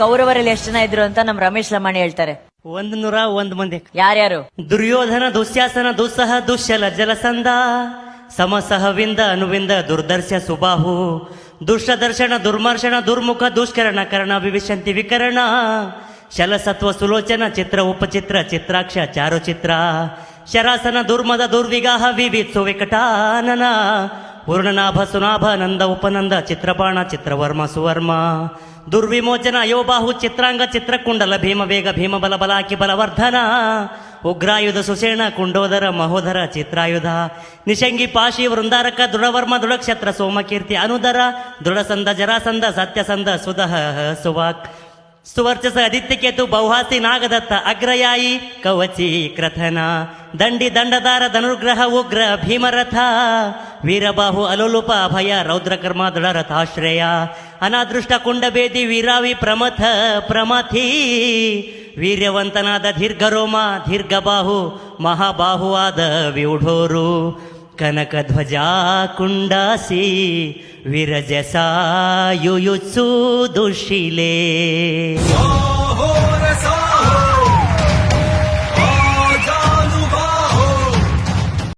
ಕೌರವರಲ್ಲಿ ಎಷ್ಟು ಜನ ಇದ್ರು ಅಂತ ನಮ್ ರಮೇಶ್ ಲಮಾಣಿ ಹೇಳ್ತಾರೆ. 101 ಮಂದಿ. ಯಾರ್ಯಾರು? ದುರ್ಯೋಧನ, ದುಶ್ಯಾಸನ, ದುಸ್ಸಹ, ದುಶ್ಯಲ, ಜಲಸಂಧ, ಸಮಸಹವಿಂದ, ಅನುವಿಂದ, ದುರ್ದರ್ಶ, ಸುಬಾಹು, ದುಷ್ಟದರ್ಶನ, ದುರ್ಮರ್ಶನ, ದುರ್ಮುಖ, ದುಷ್ಕರಣ, ಕರ್ಣ, ವಿವಿಶಂತಿ, ವಿಕರಣ, ಶಲಸತ್ವ, ಸುಲೋಚನ, ಚಿತ್ರ, ಉಪಚಿತ್ರ, ಚಿತ್ರಾಕ್ಷ, ಚಾರುಚಿತ್ರ, ಶರಾಸನ, ದುರ್ಮದ, ದುರ್ವಿಗಾಹ, ವಿವಿತ್ಸು, ವಿಕಟಾನನ, ಪೂರ್ಣನಾಭ, ಸುನಾಭ, ನಂದ, ಉಪನಂದ, ಚಿತ್ರಬಾಣ, ಚಿತ್ರವರ್ಮ, ಸುವರ್ಮ, ದುರ್ವಿಮೋಚನ, ಯೋಬಾಹು, ಚಿತ್ರಾಂಗ, ಚಿತ್ರಕುಂಡಲ, ಭೀಮವೇಗ, ಭೀಮಬಲ, ಬಲಾಕಿ, ಬಲವರ್ಧನ, ಉಗ್ರಾಯುಧ, ಸುಷೇಣ, ಕುಂಡೋದರ, ಮಹೋದರ, ಚಿತ್ರಾಯುಧ, ನಿಶಂಗಿ, ಪಾಶಿ, ವೃಂದಾರಕ, ದೃಢವರ್ಮ, ದೃಢಕ್ಷತ್ರ, ಸೋಮಕೀರ್ತಿ, ಅನುದರ, ದೃಢಸಂದ, ಜರಾಸಂದ, ಸತ್ಯಸಂದ, ಸುದಹ, ಸುವಾಕ್, ಸುವರ್ಚಸ, ಆದಿತ್ಯಕೇತು, ಬೌಹಾಸಿ, ನಾಗದತ್ತ, ಅಗ್ರಯಾಯಿ, ಕವಚಿ, ಕ್ರಥನ, ದಂಡಿ, ದಂಡದಾರ, ಧನುರ್ಗ್ರಹ, ಉಗ್ರ, ಭೀಮರಥ, ವೀರಬಾಹು, ಅಲೋಲುಪ, ಅಭಯ, ರೌದ್ರಕರ್ಮ, ದೃಢರಥಾಶ್ರಯ, ಅನಾದೃಷ್ಟ, ಕುಂಡಬೇದಿ, ವೀರಾವಿ, ಪ್ರಮಥ, ಪ್ರಮಥಿ, ವೀರ್ಯವಂತನಾದ ದೀರ್ಘರೋಮ, ದೀರ್ಘಬಾಹು, ಮಹಾಬಾಹುವಾದ ವ್ಯೂಢೋರು, ಕನಕಧ್ವಜ, ಕುಂಡಾಸಿ, ವಿರಜಸ, ಯುಯುತ್ಸು, ದುಶಿಲೆ.